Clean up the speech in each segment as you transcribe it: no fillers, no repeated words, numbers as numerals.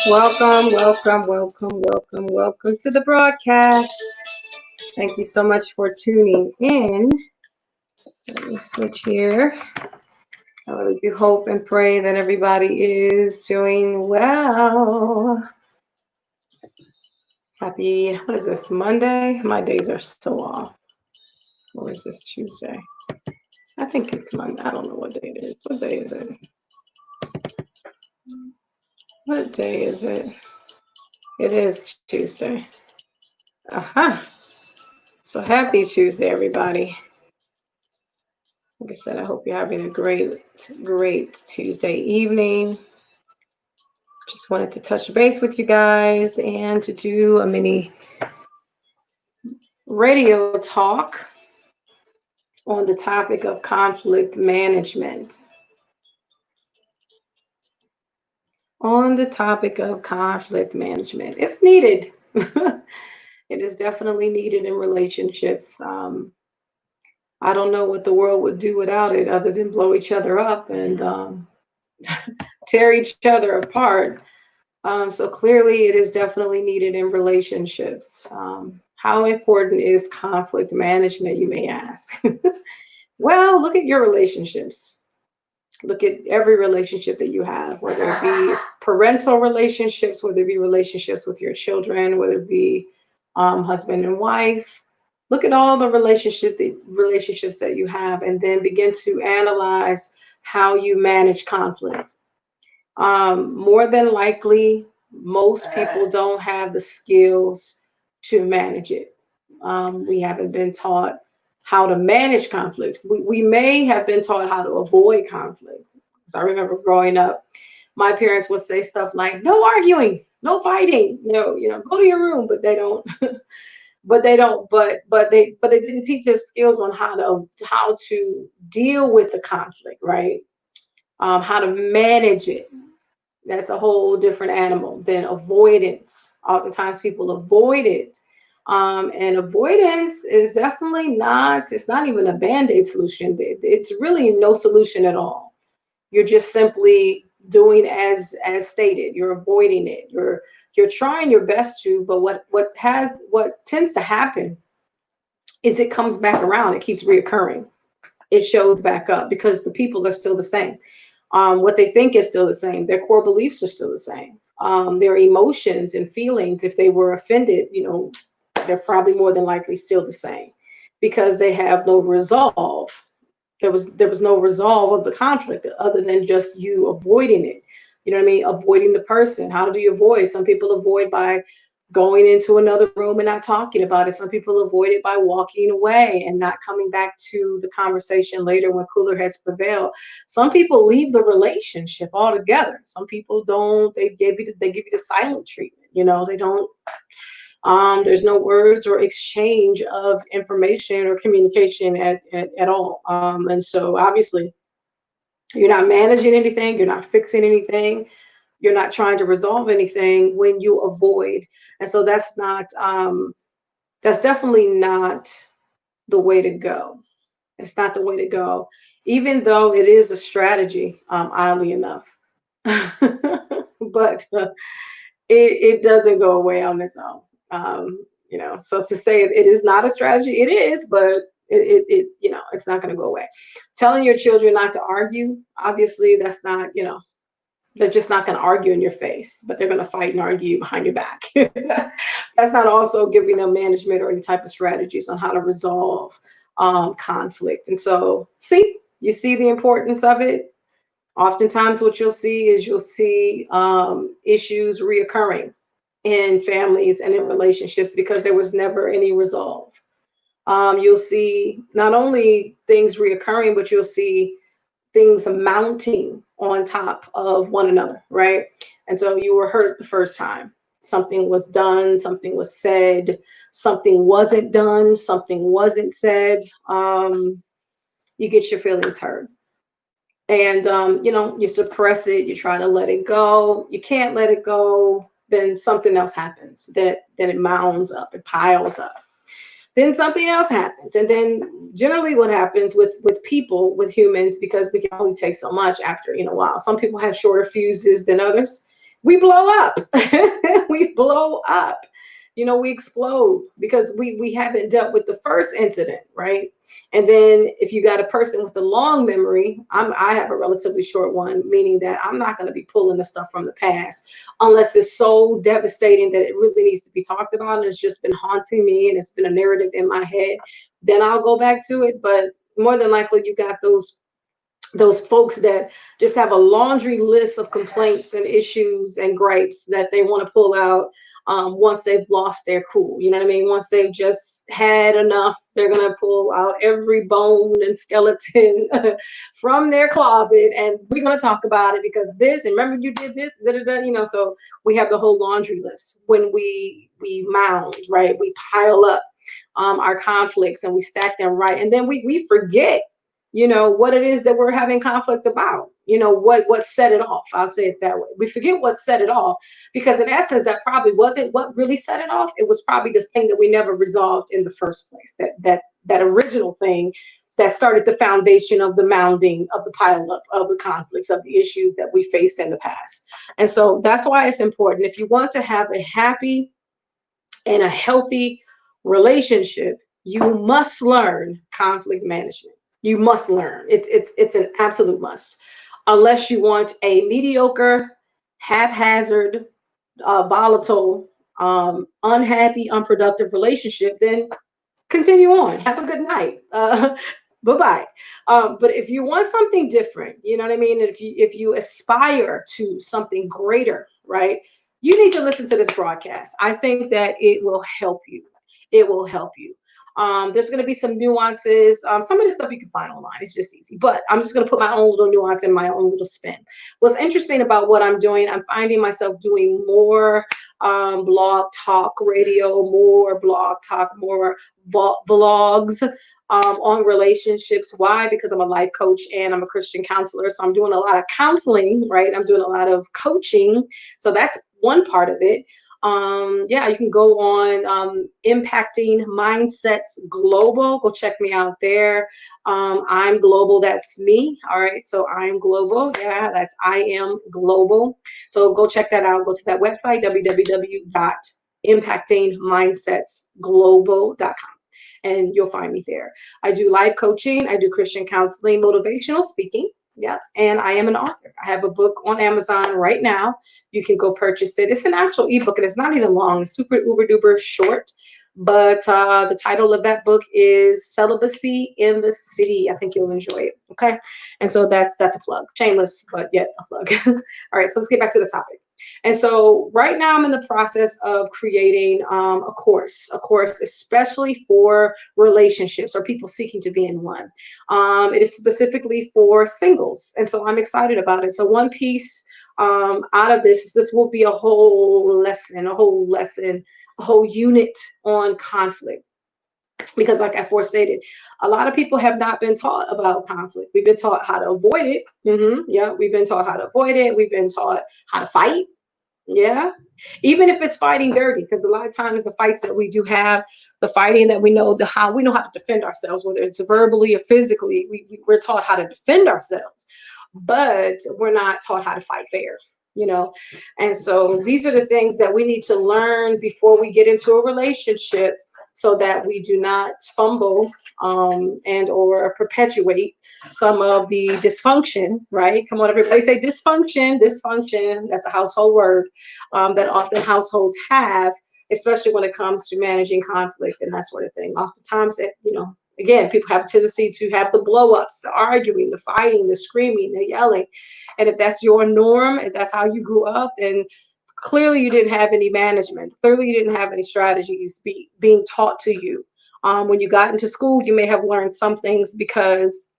Welcome, welcome, welcome, welcome, welcome to the broadcast. Thank you so much for tuning in. Let me switch here. I really do hope and pray that everybody is doing well. Happy, what is this, Monday? My days are so off. Or is this Tuesday? I think it's Monday. I don't know what day it is. What day is it? What day is it? It is Tuesday. Aha. So happy Tuesday, everybody. Like I said, I hope you're having a great Tuesday evening. Just wanted to touch base with you guys and to do a mini radio talk on the topic of conflict management. On the topic of conflict management. It's needed. It is definitely needed in relationships. I don't know what the world would do without it other than blow each other up and tear each other apart. So clearly it is definitely needed in relationships. How important is conflict management, you may ask? Well, look at your relationships. Look at every relationship that you have, whether it be parental relationships, whether it be relationships with your children, whether it be husband and wife. Look at all the relationships that you have, and then begin to analyze how you manage conflict. More than likely, most people don't have the skills to manage it. We haven't been taught how to manage conflict. We may have been taught how to avoid conflict. So I remember growing up, my parents would say stuff like, "No arguing, no fighting, go to your room," but they don't. But they didn't teach us skills on how to deal with the conflict, right? How to manage it. That's a whole different animal than avoidance. Oftentimes people avoid it. And avoidance is definitely it's not even a band-aid solution. It's really no solution at all. You're just simply doing as stated. You're avoiding it. You're trying your best to, but what tends to happen is it comes back around. It keeps reoccurring. It shows back up because the people are still the same. What they think is still the same. Their core beliefs are still the same. Their emotions and feelings, if they were offended, they're probably more than likely still the same because they have no resolve. There was no resolve of the conflict other than just you avoiding it. You know what I mean? Avoiding the person. How do you avoid? Some people avoid by going into another room and not talking about it. Some people avoid it by walking away and not coming back to the conversation later when cooler heads prevail. Some people leave the relationship altogether. Some people don't. They give you the silent treatment. They don't. There's no words or exchange of information or communication at all. And so obviously you're not managing anything. You're not fixing anything. You're not trying to resolve anything when you avoid. And so that's definitely not the way to go. It's not the way to go, even though it is a strategy, oddly enough. But it doesn't go away on its own. So to say it is not a strategy, it is, but it's not going to go away. Telling your children not to argue, obviously that's not, they're just not going to argue in your face, but they're going to fight and argue behind your back. That's not also giving them management or any type of strategies on how to resolve conflict. And so you see the importance of it. Oftentimes what you'll see is issues reoccurring in families and in relationships because there was never any resolve. You'll see not only things reoccurring, but you'll see things mounting on top of one another, right? And so you were hurt the first time. Something was done, something was said, something wasn't done, something wasn't said. You get your feelings hurt. And, you suppress it, you try to let it go. You can't let it go. Then something else happens. Then it mounds up, it piles up. then something else happens. And then generally what happens with people, with humans, because we can only take so much after, a while. Some people have shorter fuses than others. We blow up. We blow up. We explode because we haven't dealt with the first incident, right? And then if you got a person with a long memory, I have a relatively short one, meaning that I'm not going to be pulling the stuff from the past unless it's so devastating that it really needs to be talked about and it's just been haunting me and it's been a narrative in my head. Then I'll go back to it. But more than likely, you got those folks that just have a laundry list of complaints and issues and gripes that they want to pull out once they've lost their cool. You know what I mean? Once they've just had enough, they're going to pull out every bone and skeleton from their closet. And we're going to talk about it because this, and remember you did this, da, da, da, so we have the whole laundry list when we mound, right? We pile up our conflicts and we stack them right. And then we forget what it is that we're having conflict about, what set it off. I'll say it that way. We forget what set it off because in essence, that probably wasn't what really set it off. It was probably the thing that we never resolved in the first place. That original thing that started the foundation of the mounding, of the pile up, of the conflicts, of the issues that we faced in the past. And so that's why it's important. If you want to have a happy and a healthy relationship, you must learn conflict management. You must learn. It's an absolute must. Unless you want a mediocre, haphazard, volatile, unhappy, unproductive relationship, then continue on. Have a good night. Bye-bye. But if you want something different, you know what I mean? If you aspire to something greater, right? You need to listen to this broadcast. I think that it will help you. It will help you. There's going to be some nuances. Some of this stuff you can find online. It's just easy. But I'm just going to put my own little nuance and my own little spin. What's interesting about what I'm doing, I'm finding myself doing more blog talk radio, more blog talk, more vlogs on relationships. Why? Because I'm a life coach and I'm a Christian counselor. So I'm doing a lot of counseling, right? I'm doing a lot of coaching. So that's one part of it. Yeah, you can go on Impacting Mindsets Global. Go check me out there. I'm global. That's me. All right. So I'm global. Yeah, that's I am global. So go check that out. Go to that website, www.impactingmindsetsglobal.com. And you'll find me there. I do life coaching. I do Christian counseling, motivational speaking. Yes. And I am an author. I have a book on Amazon right now. You can go purchase it. It's an actual ebook and it's not even long. It's super uber duper short. But the title of that book is Celibacy in the City. I think you'll enjoy it. Okay. And so that's a plug. Shameless, but yet a plug. All right. So let's get back to the topic. And so right now I'm in the process of creating a course, especially for relationships or people seeking to be in one. It is specifically for singles. And so I'm excited about it. So one piece out of this will be a whole lesson, a whole unit on conflict. Because like I forestated, a lot of people have not been taught about conflict. We've been taught how to avoid it. Yeah, we've been taught how to avoid it. We've been taught how to fight. Yeah. Even if it's fighting dirty, because a lot of times the fights that we do have, the fighting that we know how to defend ourselves, whether it's verbally or physically, we're taught how to defend ourselves, but we're not taught how to fight fair, And so these are the things that we need to learn before we get into a relationship so that we do not fumble and or perpetuate some of the dysfunction, right? Come on, everybody say dysfunction. That's a household word that often households have, especially when it comes to managing conflict and that sort of thing. Oftentimes, again, people have a tendency to have the blow-ups, the arguing, the fighting, the screaming, the yelling. And if that's your norm, if that's how you grew up, then clearly you didn't have any management. Clearly you didn't have any strategies being taught to you. When you got into school, you may have learned some things because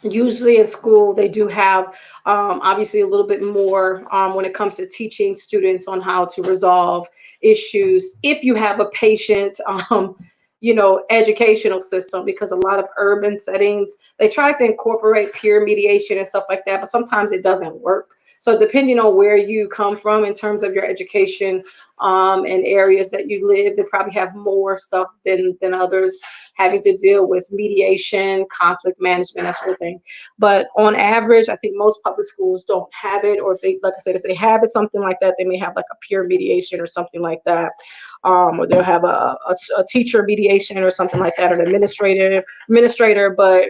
usually in school they do have obviously a little bit more when it comes to teaching students on how to resolve issues if you have a patient educational system, because a lot of urban settings, they try to incorporate peer mediation and stuff like that, but sometimes it doesn't work. So depending on where you come from in terms of your education, and areas that you live, they probably have more stuff than others having to deal with mediation, conflict management, that sort of thing. But on average, I think most public schools don't have it, or if they, like I said, if they have it, something like that, they may have like a peer mediation or something like that. Or they'll have a teacher mediation or something like that, or an administrator, but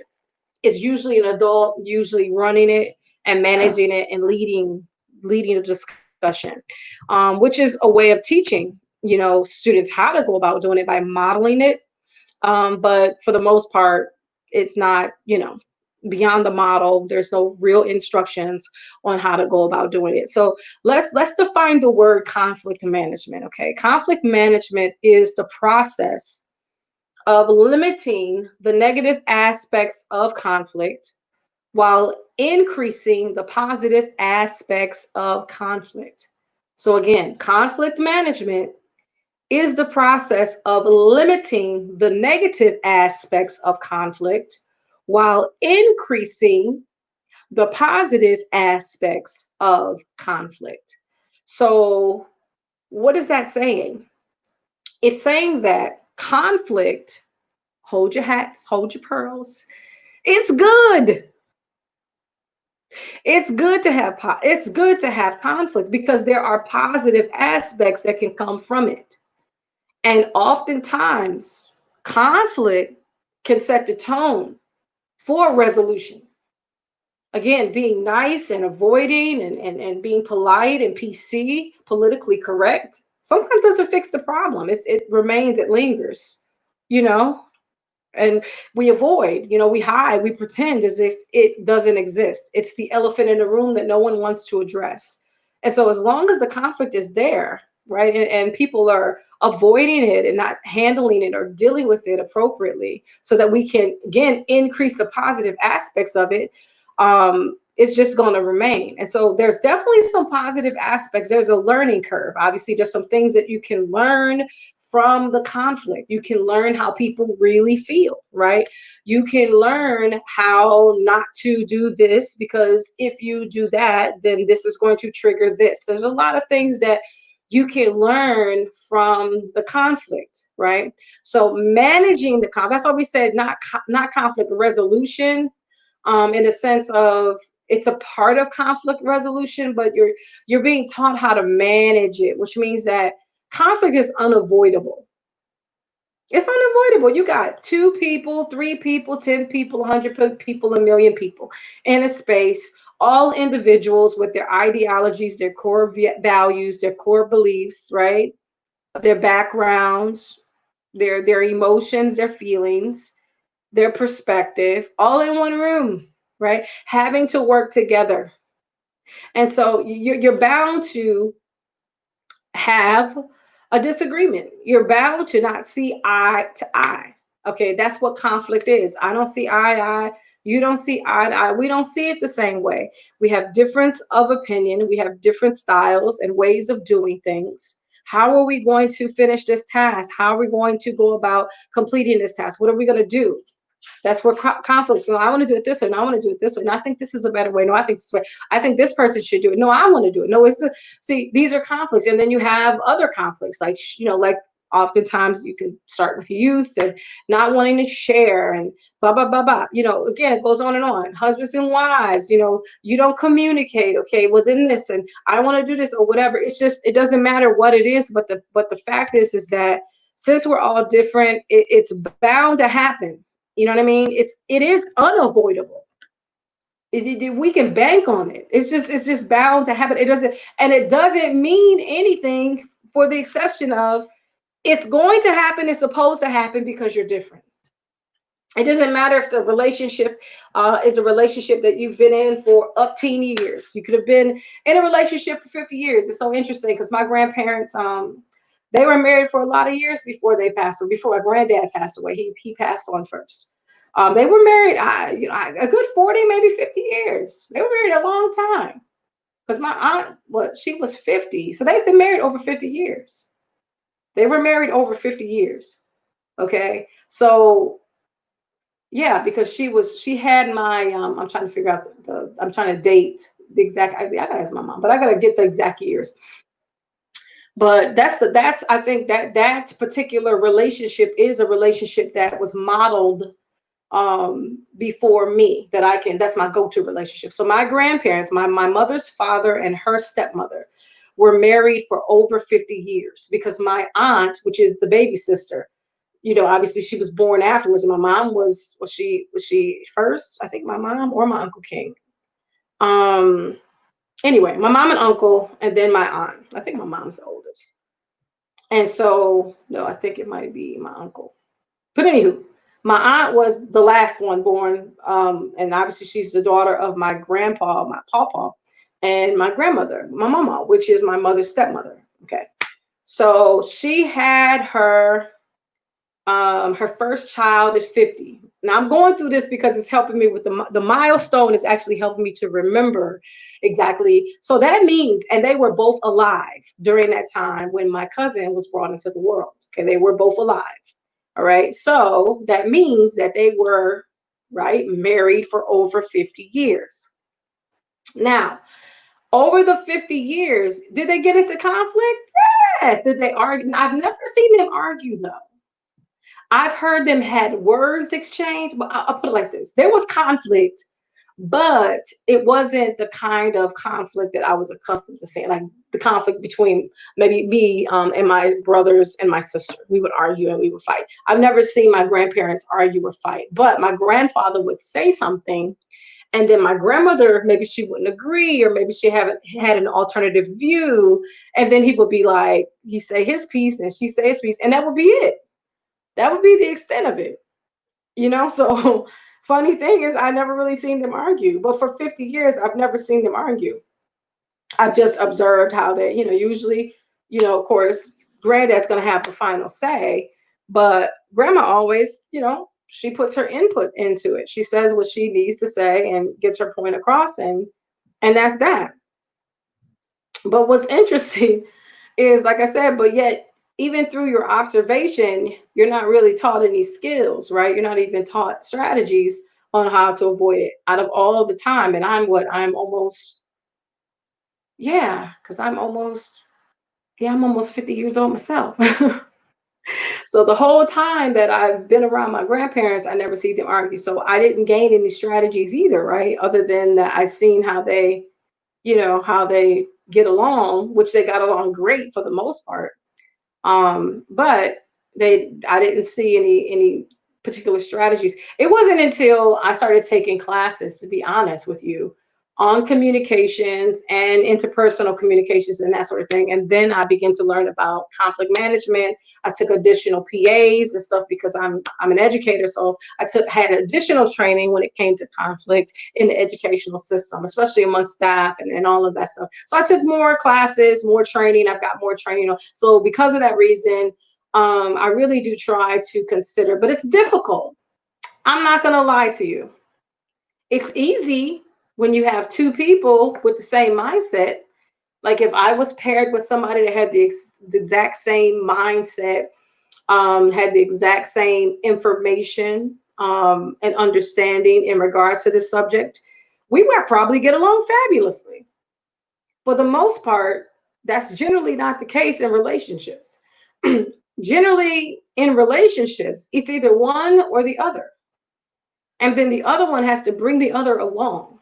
it's usually an adult, usually running it and managing it and leading the discussion, which is a way of teaching, students how to go about doing it by modeling it. But for the most part, it's not, beyond the model. There's no real instructions on how to go about doing it. So let's define the word conflict management. Okay, conflict management is the process of limiting the negative aspects of conflict while increasing the positive aspects of conflict. So again, conflict management is the process of limiting the negative aspects of conflict while increasing the positive aspects of conflict. So, what is that saying? It's saying that conflict, hold your hats, hold your pearls. It's good. It's good to have conflict because there are positive aspects that can come from it. And oftentimes, conflict can set the tone for resolution. Again, being nice and avoiding and being polite and PC, politically correct, sometimes doesn't fix the problem. It remains, it lingers, you know? And we avoid, we hide, we pretend as if it doesn't exist. It's the elephant in the room that no one wants to address. And so as long as the conflict is there, right, and people are avoiding it and not handling it or dealing with it appropriately so that we can again increase the positive aspects of it, it's just going to remain. And so there's definitely some positive aspects. There's a learning curve. Obviously, there's some things that you can learn from the conflict. You can learn how people really feel, right? You can learn how not to do this because if you do that, then this is going to trigger this. There's a lot of things that you can learn from the conflict, right? So managing the conflict, that's why we said not conflict resolution, in the sense of it's a part of conflict resolution, but you're being taught how to manage it, which means that conflict is unavoidable. It's unavoidable. You got two people, three people, 10 people, 100 people, a million people in a space, all individuals with their ideologies, their core values, their core beliefs, right? Their backgrounds, their emotions, their feelings, their perspective, all in one room, right? Having to work together. And so you're bound to have a disagreement. You're bound to not see eye to eye. Okay, that's what conflict is. I don't see eye to eye. You don't see eye to eye. We don't see it the same way. We have difference of opinion. We have different styles and ways of doing things. How are we going to finish this task? How are we going to go about completing this task? What are we going to do? That's where conflicts. No, I want to do it this way. No, I want to do it this way. No, I think this is a better way. No, I think this way. I think this person should do it. No, I want to do it. No, see, these are conflicts, and then you have other conflicts, like like oftentimes you can start with youth and not wanting to share and blah blah blah blah. Again, it goes on and on. Husbands and wives. You don't communicate. Okay, well then this, and I want to do this or whatever. It's just it doesn't matter what it is, but the fact is that since we're all different, it's bound to happen. You know what I mean? It is unavoidable. We can bank on it. It's just bound to happen. It doesn't mean anything for the exception of it's going to happen. It's supposed to happen because you're different. It doesn't matter if the relationship is a relationship that you've been in for up teen years. You could have been in a relationship for 50 years. It's so interesting because my grandparents, they were married for a lot of years before they passed away. Before my granddad passed away, he passed on first. They were married, a good 40, maybe 50 years. They were married a long time because my aunt, well, she was 50, so they've been married over 50 years. They were married over 50 years. Okay, so yeah, because she had my I'm trying to figure out I'm trying to date the exact. I gotta ask my mom, but I gotta get the exact years. But that's I think that that particular relationship is a relationship that was modeled before me, that I can, that's my go-to relationship. So my grandparents, my mother's father and her stepmother were married for over 50 years, because my aunt, which is the baby sister, obviously she was born afterwards. And my mom was she first? I think my mom or my Uncle King. Um anyway, my mom and uncle, and then my aunt. I think my mom's the oldest. And so, no, I think it might be my uncle. But anywho, my aunt was the last one born, and obviously she's the daughter of my grandpa, my pawpaw, and my grandmother, my mama, which is my mother's stepmother. Okay, so she had her first child at 50. Now I'm going through this because it's helping me with the milestone. Is actually helping me to remember exactly. So that means, and they were both alive during that time when my cousin was brought into the world. Okay, they were both alive. All right, so that means that they were right married for over 50 years. Now, over the 50 years, did they get into conflict? Yes. Did they argue? I've never seen them argue though. I've heard them had words exchanged, but I'll put it like this: there was conflict, but it wasn't the kind of conflict that I was accustomed to seeing, like the conflict between maybe me and my brothers and my sister. We would argue and we would fight. I've never seen my grandparents argue or fight, but my grandfather would say something, and then my grandmother, maybe she wouldn't agree, or maybe she haven't had an alternative view, and then he would be like, he say his piece and she say his piece, and that would be it. That would be the extent of it. So funny thing is, I never really seen them argue, but for 50 years I've never seen them argue. I've just observed how they, usually, of course, granddad's going to have the final say, but grandma always, she puts her input into it. She says what she needs to say and gets her point across, and that's that. But what's interesting is, like I said, but yet, even through your observation, you're not really taught any skills, right? You're not even taught strategies on how to avoid it out of all the time. And I'm almost, yeah, because I'm almost 50 years old myself. So the whole time that I've been around my grandparents, I never see them argue. So I didn't gain any strategies either, right? Other than that, I seen how they get along, which they got along great for the most part. But I didn't see any particular strategies. It wasn't until I started taking classes, to be honest with you, on communications and interpersonal communications and that sort of thing. And then I began to learn about conflict management. I took additional PAs and stuff because I'm an educator. So had additional training when it came to conflict in the educational system, especially among staff and all of that stuff. So I took more classes, more training. I've got more training. So because of that reason, I really do try to consider, but it's difficult. I'm not going to lie to you. It's easy when you have two people with the same mindset. Like if I was paired with somebody that had the exact same mindset, had the exact same information and understanding in regards to this subject, we would probably get along fabulously. For the most part, that's generally not the case in relationships. Generally, in relationships, it's either one or the other. And then the other one has to bring the other along.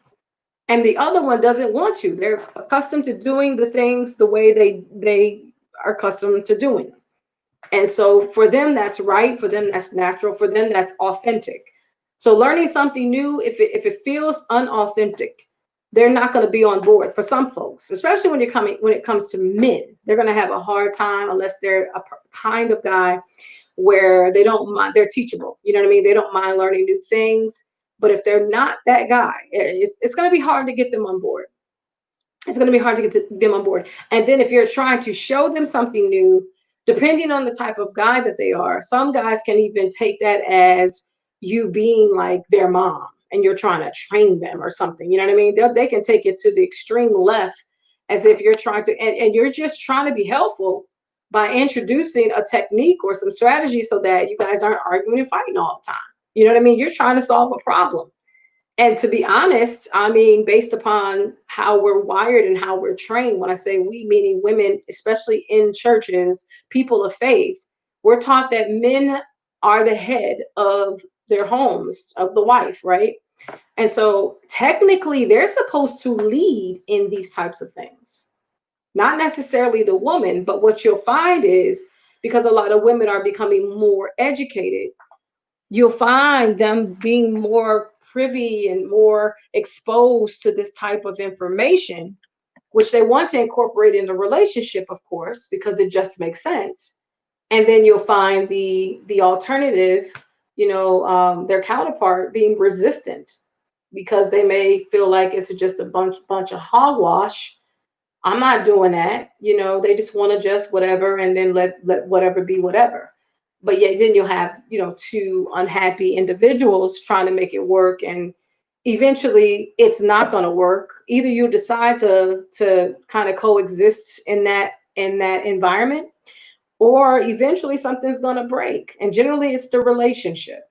And the other one doesn't want you. They're accustomed to doing the things the way they are accustomed to doing them. And so for them, that's right. For them, that's natural. For them, that's authentic. So learning something new, if it feels unauthentic, they're not going to be on board. For some folks, especially when it comes to men, they're going to have a hard time unless they're a kind of guy where they don't mind, they're teachable. You know what I mean? They don't mind learning new things. But if they're not that guy, it's going to be hard to get them on board. It's going to be hard to get them on board. And then if you're trying to show them something new, depending on the type of guy that they are, some guys can even take that as you being like their mom and you're trying to train them or something. You know what I mean? They can take it to the extreme left as if you're trying to, and you're just trying to be helpful by introducing a technique or some strategy so that you guys aren't arguing and fighting all the time. You know what I mean? You're trying to solve a problem. And to be honest, I mean, based upon how we're wired and how we're trained, when I say we, meaning women, especially in churches, people of faith, we're taught that men are the head of their homes, of the wife, right? And so technically, they're supposed to lead in these types of things, not necessarily the woman, but what you'll find is because a lot of women are becoming more educated, you'll find them being more privy and more exposed to this type of information, which they want to incorporate in the relationship, of course, because it just makes sense. And then you'll find the alternative, their counterpart being resistant because they may feel like it's just a bunch of hogwash. I'm not doing that. They just want to just whatever and then let whatever be whatever. But yet then you'll have, two unhappy individuals trying to make it work, and eventually it's not going to work. Either you decide to kind of coexist in that environment, or eventually something's going to break. And generally it's the relationship.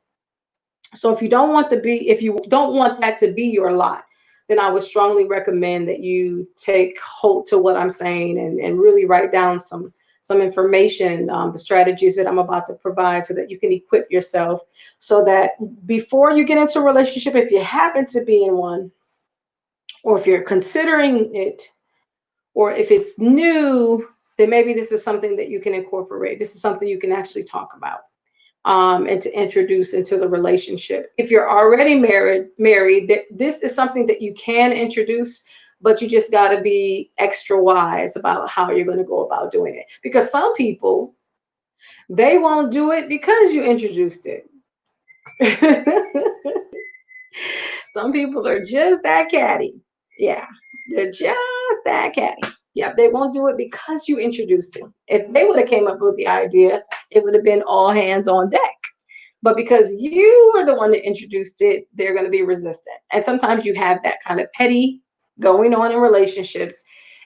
So if you don't want that to be your lot, then I would strongly recommend that you take hold to what I'm saying, and really write down some information, the strategies that I'm about to provide, so that you can equip yourself, so that before you get into a relationship, if you happen to be in one, or if you're considering it, or if it's new, then maybe this is something that you can incorporate. This is something you can actually talk about, and to introduce into the relationship. If you're already married, this is something that you can introduce, but you just got to be extra wise about how you're going to go about doing it. Because some people, they won't do it because you introduced it. Some people are just that catty. Yeah, they're just that catty. Yep, they won't do it because you introduced it. If they would have came up with the idea, it would have been all hands on deck. But because you are the one that introduced it, they're going to be resistant. And sometimes you have that kind of petty going on in relationships,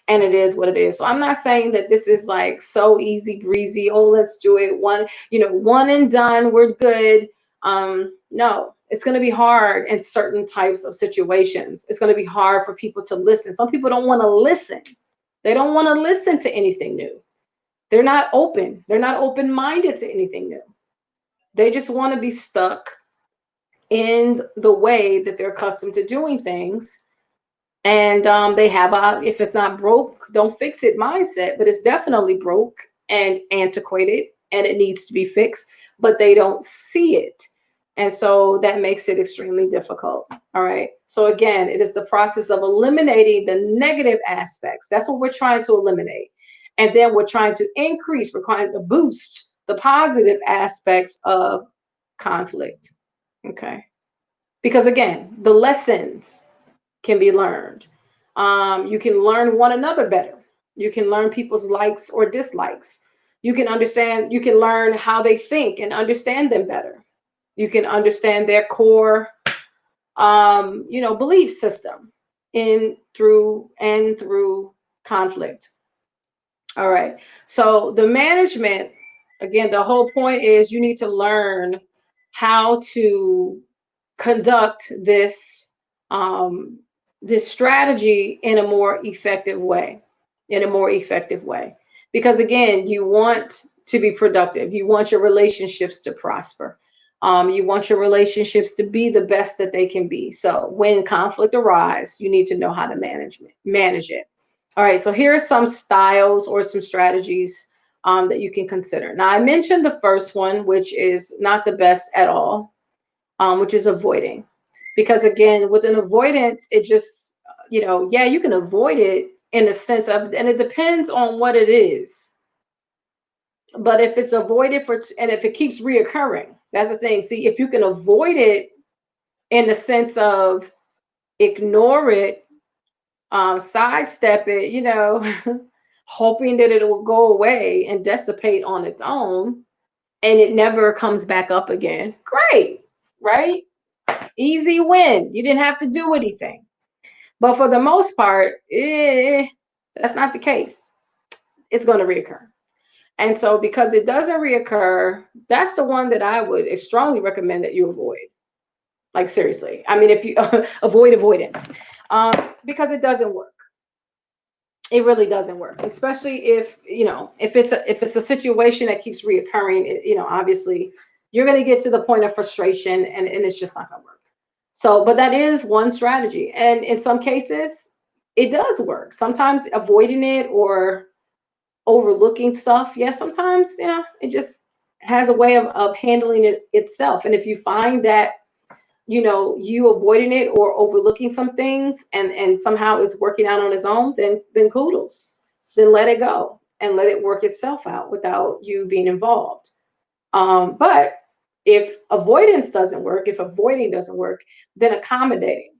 and it is what it is. So I'm not saying that this is like so easy breezy. Oh, let's do it one and done. We're good. No, it's going to be hard in certain types of situations. It's going to be hard for people to listen. Some people don't want to listen. They don't want to listen to anything new. They're not open. They're not open minded to anything new. They just want to be stuck in the way that they're accustomed to doing things. And they have if it's not broke, don't fix it mindset, but it's definitely broke and antiquated, and it needs to be fixed, but they don't see it. And so that makes it extremely difficult. All right. So again, it is the process of eliminating the negative aspects. That's what we're trying to eliminate. And then we're trying to increase, we're trying to boost the positive aspects of conflict. Okay. Because again, the lessons can be learned. You can learn one another better. You can learn people's likes or dislikes. You can learn how they think and understand them better. You can understand their core, belief system through conflict. All right. So the management, again, the whole point is you need to learn how to conduct this strategy in a more effective way, because again, you want to be productive. You want your relationships to prosper. You want your relationships to be the best that they can be. So when conflict arises, you need to know how to manage it. All right, so here are some styles or some strategies that you can consider. Now, I mentioned the first one, which is not the best at all, which is avoiding. Because again, with an avoidance, it just, yeah, you can avoid it in the sense of, and it depends on what it is. But if it's avoided and if it keeps reoccurring, that's the thing. See, if you can avoid it in the sense of ignore it, sidestep it, hoping that it will go away and dissipate on its own, and it never comes back up again, great, right? Easy win. You didn't have to do anything. But for the most part, that's not the case. It's going to reoccur. And so because it doesn't reoccur, that's the one that I would strongly recommend that you avoid. Like seriously. I mean, if you avoid avoidance, because it doesn't work. It really doesn't work, especially if if it's a situation that keeps reoccurring. Obviously, you're going to get to the point of frustration, and it's just not going to work. So, but that is one strategy, and in some cases, it does work. Sometimes avoiding it or overlooking stuff, yeah, sometimes it just has a way of handling it itself. And if you find that you avoiding it or overlooking some things, and somehow it's working out on its own, then kudos. Then let it go and let it work itself out without you being involved. But if avoidance doesn't work, if avoiding doesn't work, then accommodating.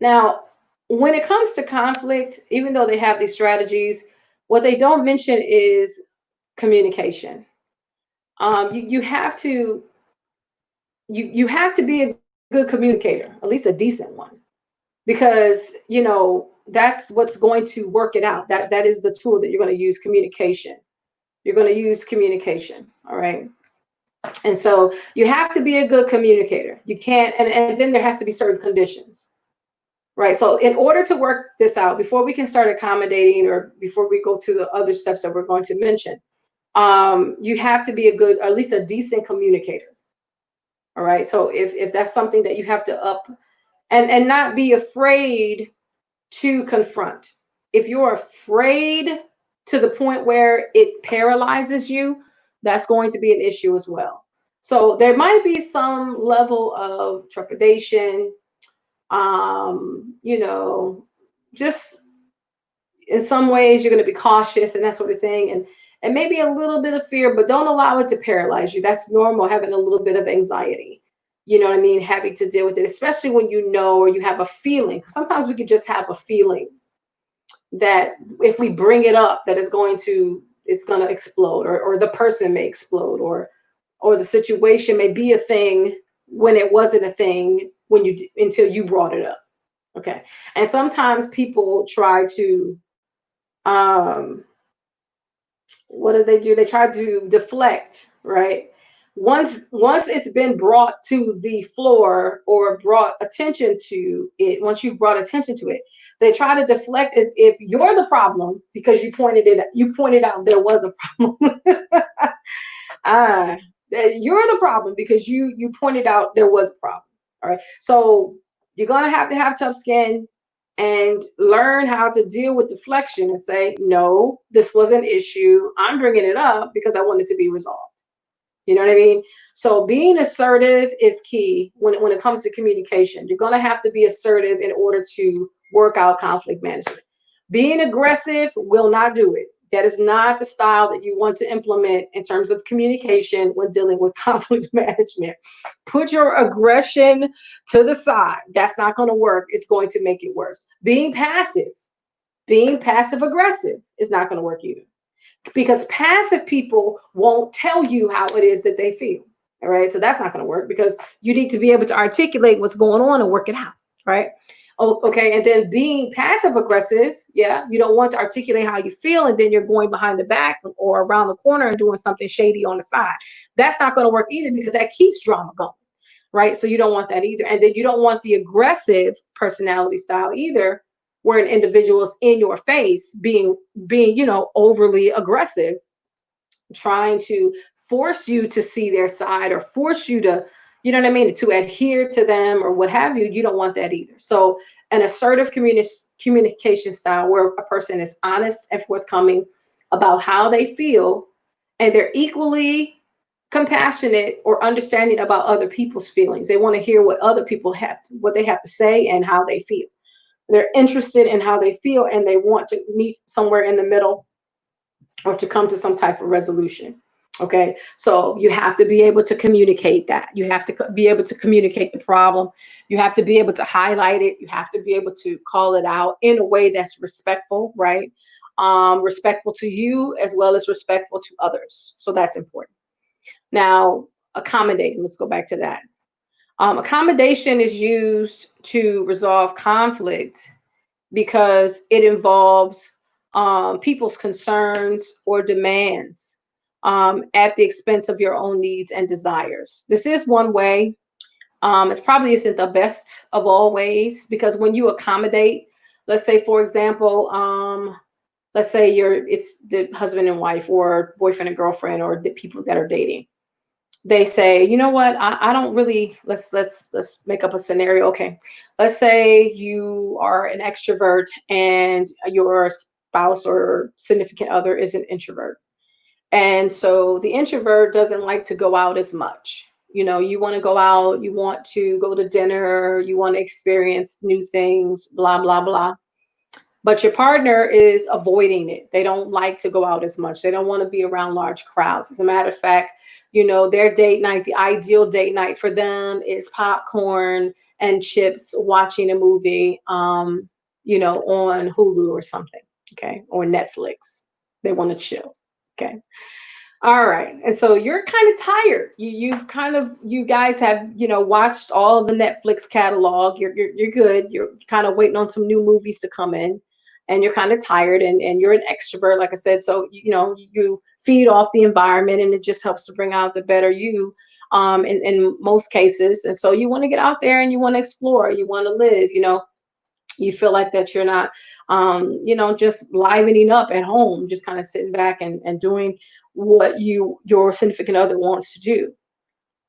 Now, when it comes to conflict, even though they have these strategies, what they don't mention is communication. You have to you have to be a good communicator, at least a decent one, because that's what's going to work it out. That is the tool that you're going to use, communication. You're going to use communication, all right? And so you have to be a good communicator. You can't, and then there has to be certain conditions, right? So in order to work this out, before we can start accommodating, or before we go to the other steps that we're going to mention, you have to be a good, or at least a decent communicator. All right. So if that's something that you have to up, and not be afraid to confront. If you're afraid to the point where it paralyzes you, that's going to be an issue as well. So there might be some level of trepidation, just in some ways you're going to be cautious and that sort of thing, and maybe a little bit of fear, but don't allow it to paralyze you. That's normal, having a little bit of anxiety, you know what I mean, having to deal with it, especially when you know, or you have a feeling. Sometimes we could just have a feeling that if we bring it up, that it's going to explode, or the person may explode, or the situation may be a thing when it wasn't a thing until you brought it up. Okay. And sometimes people try to um what do they do? They try to deflect, right? Once it's been brought to the floor, or brought attention to it, once you've brought attention to it, they try to deflect as if you're the problem, because you pointed out there was a problem. ah you're the problem because you pointed out there was a problem. All right. So you're going to have tough skin, and learn how to deal with deflection and say, no, this was an issue. I'm bringing it up because I want it to be resolved. You know what I mean? So being assertive is key when it comes to communication. You're going to have to be assertive in order to work out conflict management. Being aggressive will not do it. That is not the style that you want to implement in terms of communication when dealing with conflict management. Put your aggression to the side. That's not going to work. It's going to make it worse. Being passive aggressive is not going to work either, because passive people won't tell you how it is that they feel. All right. So that's not going to work, because you need to be able to articulate what's going on and work it out. Right. Oh, okay. And then being passive aggressive, yeah, you don't want to articulate how you feel, and then you're going behind the back or around the corner and doing something shady on the side. That's not going to work either, because that keeps drama going. Right. So you don't want that either. And then you don't want the aggressive personality style either, where an individual is in your face being overly aggressive, trying to force you to see their side, or force you to, you know what I mean, to adhere to them or what have you. You don't want that either. So an assertive communication style, where a person is honest and forthcoming about how they feel, and they're equally compassionate or understanding about other people's feelings. They want to hear what they have to say and how they feel. They're interested in how they feel, and they want to meet somewhere in the middle, or to come to some type of resolution. Okay. So you have to be able to communicate that. You have to be able to communicate the problem. You have to be able to highlight it. You have to be able to call it out in a way that's respectful, right? Respectful to you as well as respectful to others. So that's important. Now, accommodating, let's go back to that. Accommodation is used to resolve conflict because it involves people's concerns or demands at the expense of your own needs and desires. This is one way It probably isn't the best of all ways, because when you accommodate, let's say, for example, let's say it's the husband and wife or boyfriend and girlfriend or the people that are dating. They say, you know what, I don't really, let's make up a scenario. Okay. Let's say you are an extrovert and your spouse or significant other is an introvert. And so the introvert doesn't like to go out as much. You want to go out, you want to go to dinner, you want to experience new things, blah, blah, blah. But your partner is avoiding it. They don't like to go out as much. They don't want to be around large crowds. As a matter of fact, their date night, the ideal date night for them is popcorn and chips, watching a movie, on Hulu or something, okay, or Netflix. They want to chill, okay. All right. And so you're kind of tired. You guys have, watched all of the Netflix catalog. You're good. You're kind of waiting on some new movies to come in, and you're kind of tired, and you're an extrovert, like I said. So, you feed off the environment, and it just helps to bring out the better you, in most cases. And so you want to get out there and you want to explore, you want to live, you feel like that you're not, just livening up at home, just kind of sitting back and doing what your significant other wants to do.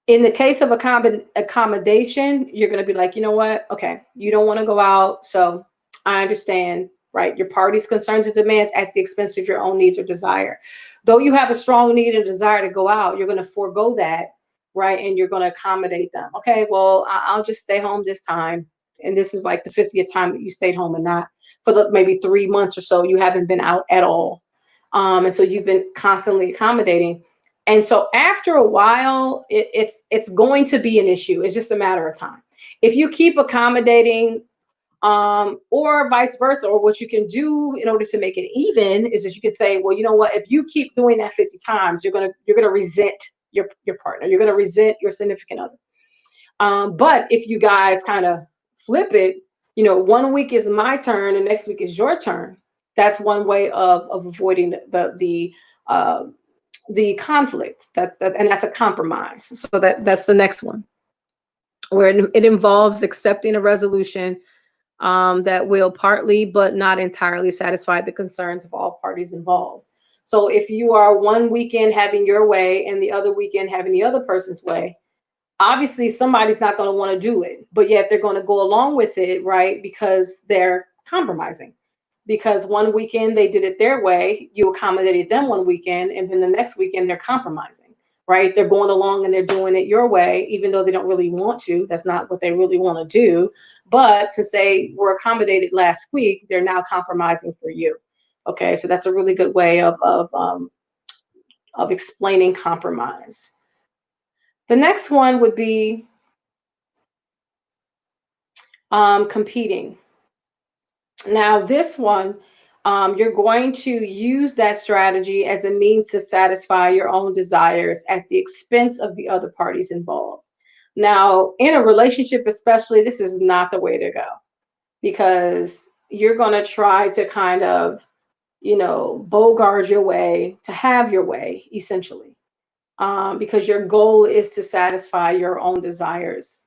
In the case of accommodation, you're going to be like, you know what, okay, you don't want to go out, so I understand, right? Your party's concerns and demands at the expense of your own needs or desire. Though you have a strong need and desire to go out, you're going to forego that, right? And you're going to accommodate them. Okay, well, I'll just stay home this time. And this is like the 50th time that you stayed home, and not for the maybe 3 months or so you haven't been out at all. And so you've been constantly accommodating. And so after a while, it's going to be an issue. It's just a matter of time. If you keep accommodating, or vice versa, or what you can do in order to make it even is that you could say, well, you know what, if you keep doing that 50 times, you're gonna resent your partner. You're gonna resent your significant other. But if you guys kind of flip it, 1 week is my turn and next week is your turn. That's one way of avoiding uh, the conflict. And that's a compromise. So that's the next one, where it involves accepting a resolution, that will partly but not entirely satisfy the concerns of all parties involved. So if you are one weekend having your way and the other weekend having the other person's way, obviously somebody's not going to want to do it, but yet they're going to go along with it, right? Because they're compromising. Because one weekend they did it their way, you accommodated them one weekend, and then the next weekend they're compromising, right? They're going along and they're doing it your way, even though they don't really want to. That's not what they really want to do. But since they were accommodated last week, they're now compromising for you. Okay, so that's a really good way of explaining compromise. The next one would be competing. Now, this one, you're going to use that strategy as a means to satisfy your own desires at the expense of the other parties involved. Now, in a relationship, especially, this is not the way to go, because you're going to try to kind of, bogart your way to have your way, essentially, because your goal is to satisfy your own desires,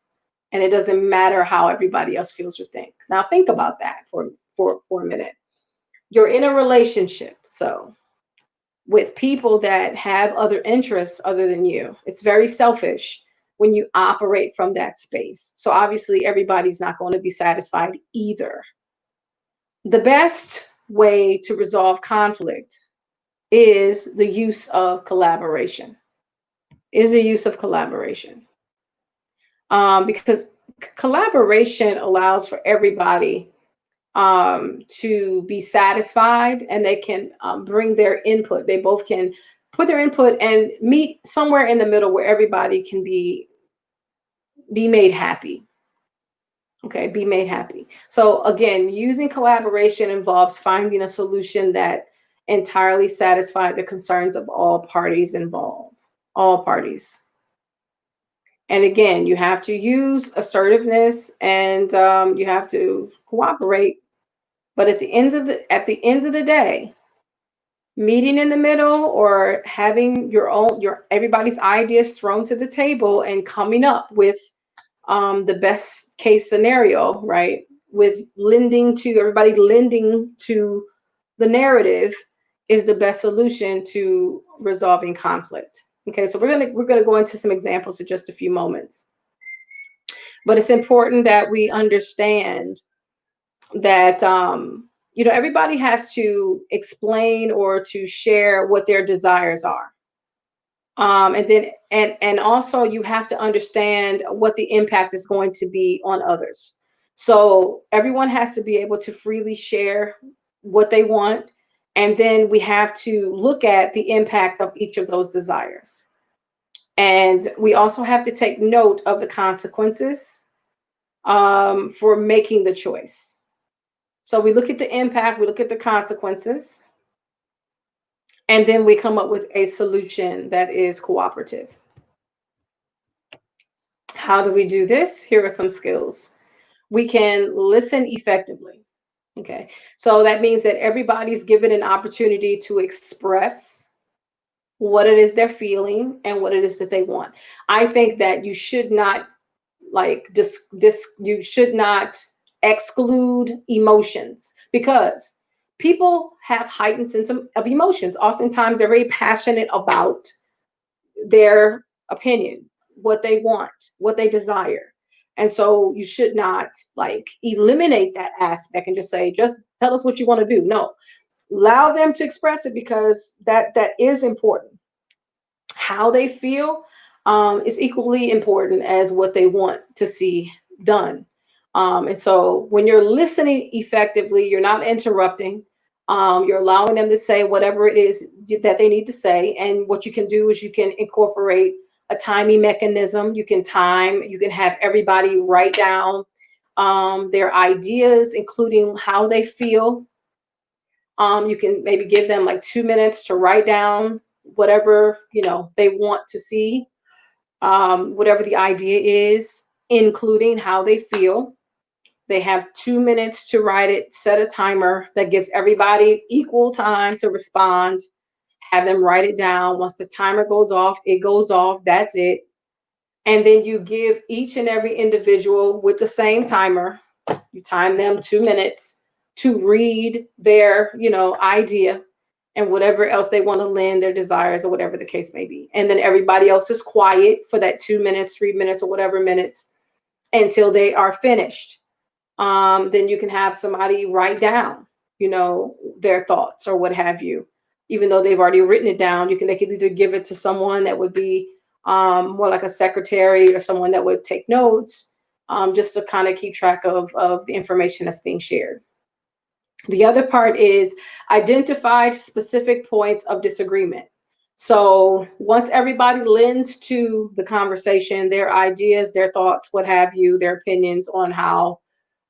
and it doesn't matter how everybody else feels or thinks. Now think about that for a minute. You're in a relationship, so with people that have other interests other than you. It's very selfish when you operate from that space. So obviously everybody's not going to be satisfied either. The best way to resolve conflict is the use of collaboration. Is the use of collaboration. Because collaboration allows for everybody to be satisfied, and they can bring their input. They both can put their input and meet somewhere in the middle where everybody can be made happy. Okay, be made happy. So again, using collaboration involves finding a solution that entirely satisfies the concerns of all parties involved. All parties. And again, you have to use assertiveness, and you have to cooperate. But at the end of the day, meeting in the middle, or having your everybody's ideas thrown to the table and coming up with the best case scenario, right? With lending to everybody, lending to the narrative is the best solution to resolving conflict. Okay, so we're gonna go into some examples in just a few moments. But it's important that we understand that everybody has to explain or to share what their desires are. And also you have to understand what the impact is going to be on others. So everyone has to be able to freely share what they want, and then we have to look at the impact of each of those desires. And we also have to take note of the consequences for making the choice. So we look at the impact, we look at the consequences, and then we come up with a solution that is cooperative. How do we do this? Here are some skills. We can listen effectively. Okay. So that means that everybody's given an opportunity to express what it is they're feeling and what it is that they want. I think that you should not you should not exclude emotions, because people have heightened sense of emotions. Oftentimes they're very passionate about their opinion, what they want, what they desire. And so you should not eliminate that aspect and just say, just tell us what you want to do. No, allow them to express it, because that is important. How they feel is equally important as what they want to see done. And so when you're listening effectively, you're not interrupting. You're allowing them to say whatever it is that they need to say. And what you can do is you can incorporate a timing mechanism. You can have everybody write down their ideas, including how they feel. You can maybe give them like 2 minutes to write down whatever they want to see, whatever the idea is, including how they feel. They have 2 minutes to write it. Set a timer that gives everybody equal time to respond. Have them write it down. Once the timer goes off, it goes off. That's it. And then you give each and every individual with the same timer. You time them 2 minutes to read their, idea and whatever else they want to lend, their desires, or whatever the case may be. And then everybody else is quiet for that 2 minutes, 3 minutes, or whatever minutes until they are finished. Then you can have somebody write down, their thoughts or what have you. Even though they've already written it down, they can either give it to someone that would be more like a secretary, or someone that would take notes, just to kind of keep track of the information that's being shared. The other part is identify specific points of disagreement. So once everybody lends to the conversation, their ideas, their thoughts, what have you, their opinions on how,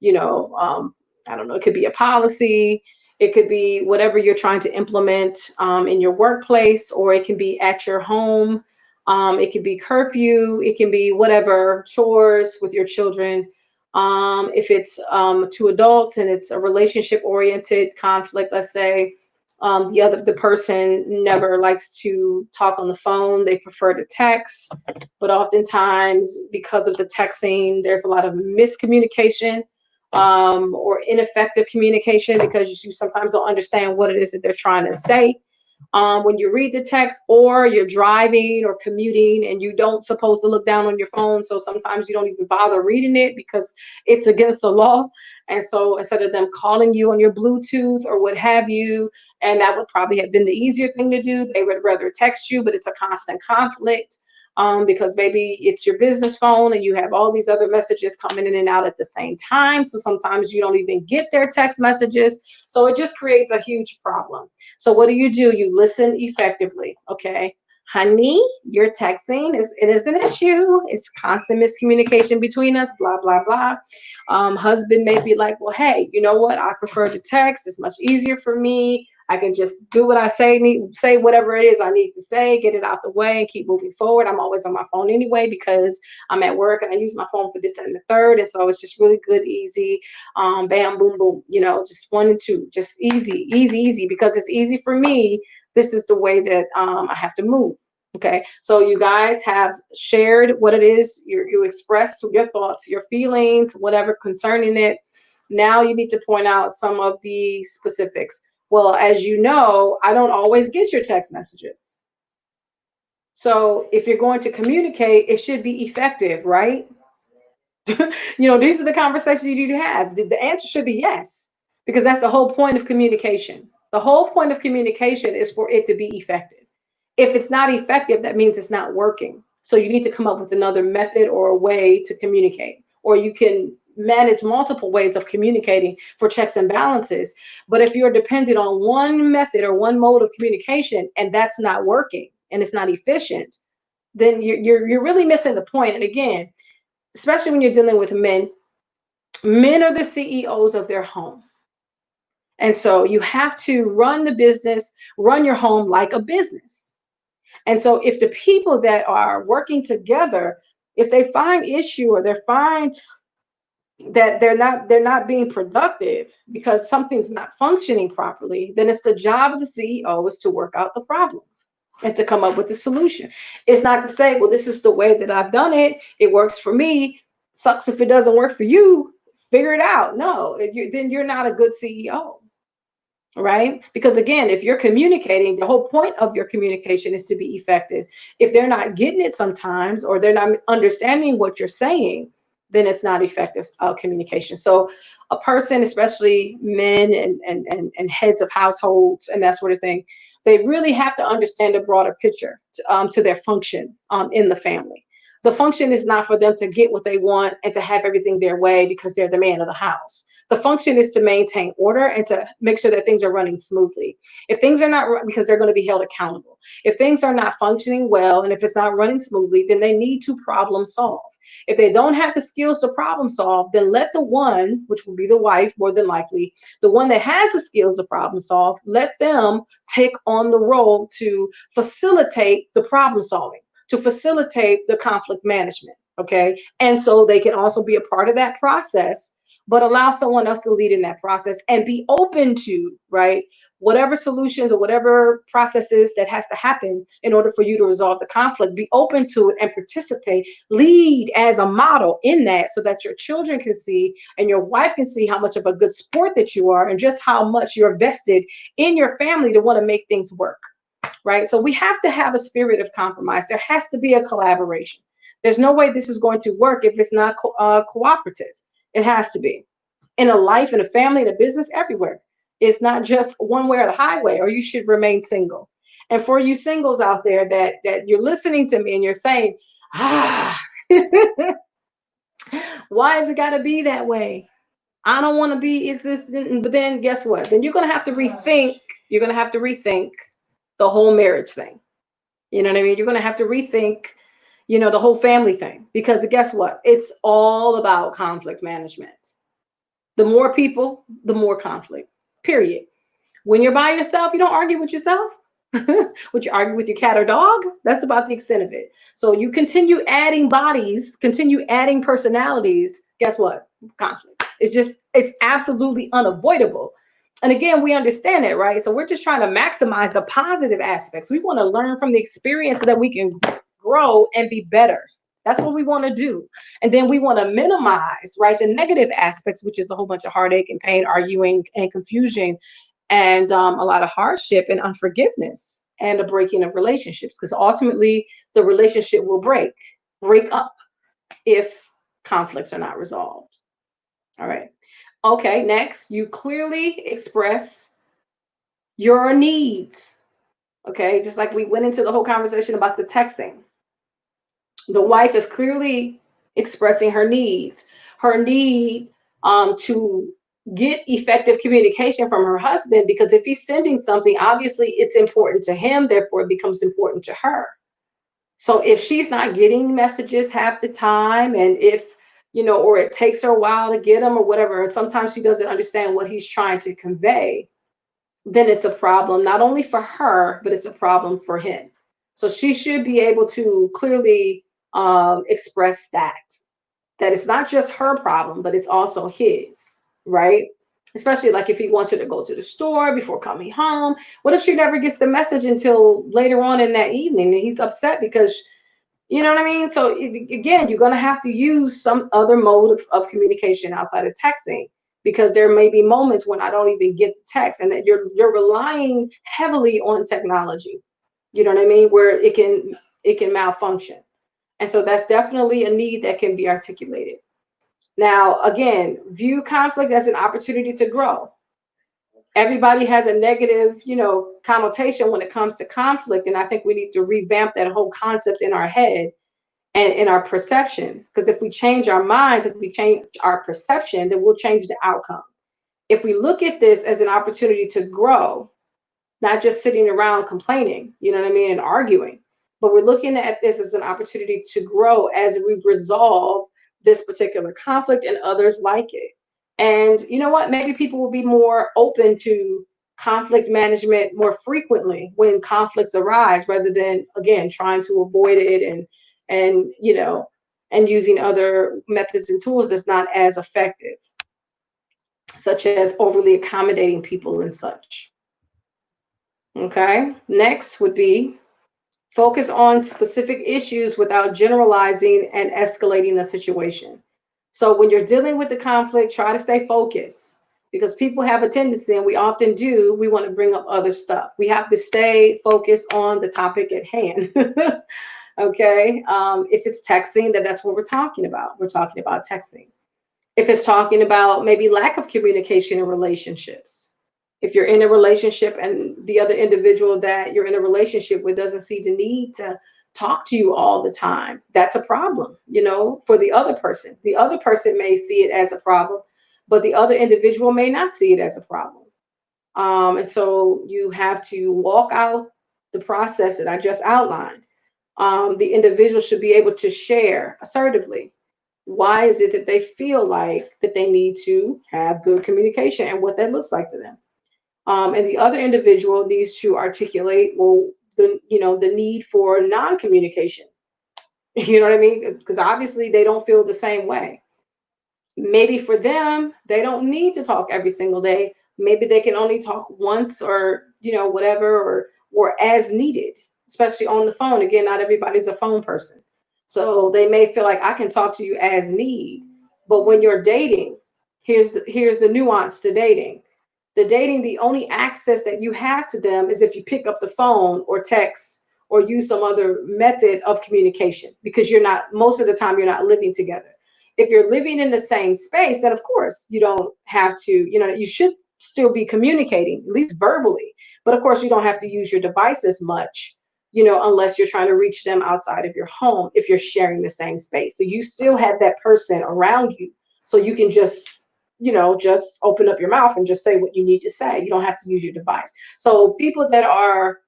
you know, um, I don't know, it could be a policy, it could be whatever you're trying to implement in your workplace, or it can be at your home. It can be curfew, it can be whatever, chores with your children. If it's to adults and it's a relationship oriented conflict, let's say, the person never likes to talk on the phone, they prefer to text. But oftentimes, because of the texting, there's a lot of miscommunication, or ineffective communication, because you sometimes don't understand what it is that they're trying to say. When you read the text, or you're driving or commuting and you don't supposed to look down on your phone, so sometimes you don't even bother reading it because it's against the law. And so instead of them calling you on your Bluetooth or what have you, and that would probably have been the easier thing to do, they would rather text you. But it's a constant conflict, because maybe it's your business phone and you have all these other messages coming in and out at the same time. So sometimes you don't even get their text messages. So it just creates a huge problem. So what do? You listen effectively. Okay. Honey, your texting it is an issue. It's constant miscommunication between us, blah, blah, blah. Husband may be like, well, hey, you know what? I prefer to text. It's much easier for me. I can just do what I say whatever it is I need to say, get it out the way, and keep moving forward. I'm always on my phone anyway because I'm at work and I use my phone for this and the third. And so it's just really good, easy, bam, boom, boom, just one and two, just easy, easy, easy, because it's easy for me. This is the way that I have to move. Okay, so you guys have shared what it is, you expressed your thoughts, your feelings, whatever concerning it. Now you need to point out some of the specifics. Well, as you know, I don't always get your text messages. So if you're going to communicate, it should be effective, right? These are the conversations you need to have. The answer should be yes, because that's the whole point of communication. The whole point of communication is for it to be effective. If it's not effective, that means it's not working. So you need to come up with another method or a way to communicate, or you can manage multiple ways of communicating for checks and balances. But if you're dependent on one method or one mode of communication and that's not working and it's not efficient, then you're really missing the point. And again, especially when you're dealing with men, men are the CEOs of their home. And so you have to run the business, run your home like a business. And so if the people that are working together, if they find issue or they find that they're not being productive because something's not functioning properly, then it's the job of the CEO is to work out the problem and to come up with the solution. It's not to say, well, this is the way that I've done it. It works for me. Sucks if it doesn't work for you. Figure it out. No, then you're not a good CEO, right? Because again, if you're communicating, the whole point of your communication is to be effective. If they're not getting it sometimes, or they're not understanding what you're saying, then it's not effective communication. So a person, especially men and heads of households and that sort of thing, they really have to understand the broader picture to their function in the family. The function is not for them to get what they want and to have everything their way because they're the man of the house. The function is to maintain order and to make sure that things are running smoothly. If things are not, because they're going to be held accountable. If things are not functioning well and if it's not running smoothly, then they need to problem solve. If they don't have the skills to problem solve, then let the one, which will be the wife more than likely, the one that has the skills to problem solve, let them take on the role to facilitate the problem solving, to facilitate the conflict management. Okay. And so they can also be a part of that process, but allow someone else to lead in that process and be open to, right, whatever solutions or whatever processes that has to happen in order for you to resolve the conflict. Be open to it and participate. Lead as a model in that so that your children can see and your wife can see how much of a good sport that you are and just how much you're vested in your family to want to make things work, right? So we have to have a spirit of compromise. There has to be a collaboration. There's no way this is going to work if it's not cooperative. It has to be in a life, in a family, in a business, everywhere. It's not just one way or the highway, or you should remain single. And for you singles out there that you're listening to me and you're saying, ah, why has it got to be that way? I don't want to be. It's this. But then guess what? Then you're gonna have to rethink. You're gonna have to rethink the whole marriage thing. You know what I mean? You're gonna have to rethink, the whole family thing, because guess what? It's all about conflict management. The more people, the more conflict, period. When you're by yourself, you don't argue with yourself. Would you argue with your cat or dog? That's about the extent of it. So you continue adding bodies, continue adding personalities. Guess what? Conflict. It's absolutely unavoidable. And again, we understand it, right? So we're just trying to maximize the positive aspects. We want to learn from the experience so that we can grow and be better. That's what we want to do. And then we want to minimize, right, the negative aspects, which is a whole bunch of heartache and pain, arguing and confusion, and a lot of hardship and unforgiveness and a breaking of relationships. Because ultimately, the relationship will break up if conflicts are not resolved. All right. Okay, next, you clearly express your needs. Okay, just like we went into the whole conversation about the texting. The wife is clearly expressing her need to get effective communication from her husband, because if he's sending something, obviously it's important to him, therefore it becomes important to her. So if she's not getting messages half the time, and if, or it takes her a while to get them or whatever, sometimes she doesn't understand what he's trying to convey, then it's a problem, not only for her, but it's a problem for him. So she should be able to clearly express that it's not just her problem, but it's also his, right? Especially like if he wants her to go to the store before coming home. What if she never gets the message until later on in that evening and he's upset because, you know what I mean? So again, you're going to have to use some other mode of communication outside of texting, because there may be moments when I don't even get the text and that you're relying heavily on technology. You know what I mean? Where it can malfunction. And so that's definitely a need that can be articulated. Now, again, view conflict as an opportunity to grow. Everybody has a negative, connotation when it comes to conflict. And I think we need to revamp that whole concept in our head and in our perception. Because if we change our minds, if we change our perception, then we'll change the outcome. If we look at this as an opportunity to grow, not just sitting around complaining, you know what I mean, and arguing, but we're looking at this as an opportunity to grow as we resolve this particular conflict and others like it. And you know what? Maybe people will be more open to conflict management more frequently when conflicts arise, rather than again trying to avoid it and using other methods and tools that's not as effective, such as overly accommodating people and such. Okay. Next would be focus on specific issues without generalizing and escalating the situation. So when you're dealing with the conflict, try to stay focused, because people have a tendency, and we often do, we want to bring up other stuff. We have to stay focused on the topic at hand. Okay. If it's texting, then that's what we're talking about. We're talking about texting. If it's talking about maybe lack of communication in relationships, if you're in a relationship and the other individual that you're in a relationship with doesn't see the need to talk to you all the time, that's a problem, for the other person. The other person may see it as a problem, but the other individual may not see it as a problem. And so you have to walk out the process that I just outlined. The individual should be able to share assertively why is it that they feel like that they need to have good communication and what that looks like to them. And the other individual needs to articulate, well, the need for non-communication. You know what I mean? Because obviously they don't feel the same way. Maybe for them, they don't need to talk every single day. Maybe they can only talk once, or whatever, or as needed, especially on the phone. Again, not everybody's a phone person. So they may feel like I can talk to you as need. But when you're dating, here's the nuance to dating. The only access that you have to them is if you pick up the phone or text or use some other method of communication, because most of the time you're not living together. If you're living in the same space, then of course you don't have to, you should still be communicating, at least verbally. But of course, you don't have to use your device as much, unless you're trying to reach them outside of your home, if you're sharing the same space. So you still have that person around you. So you can just open up your mouth and just say what you need to say. You don't have to use your device. So people that are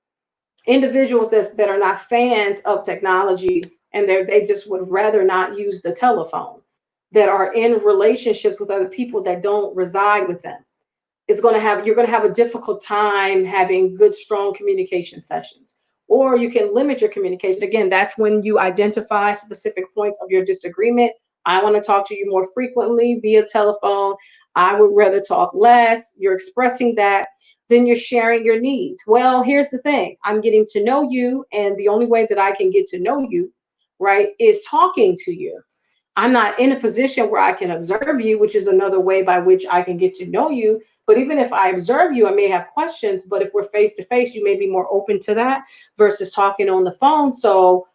individuals that are not fans of technology, and they just would rather not use the telephone, that are in relationships with other people that don't reside with them, you're going to have a difficult time having good, strong communication sessions. Or you can limit your communication. Again, that's when you identify specific points of your disagreement. I want to talk to you more frequently via telephone. I would rather talk less. You're expressing that. Then you're sharing your needs. Well, here's the thing. I'm getting to know you, and the only way that I can get to know you, right, is talking to you. I'm not in a position where I can observe you, which is another way by which I can get to know you. But even if I observe you, I may have questions. But if we're face to face, you may be more open to that versus talking on the phone. So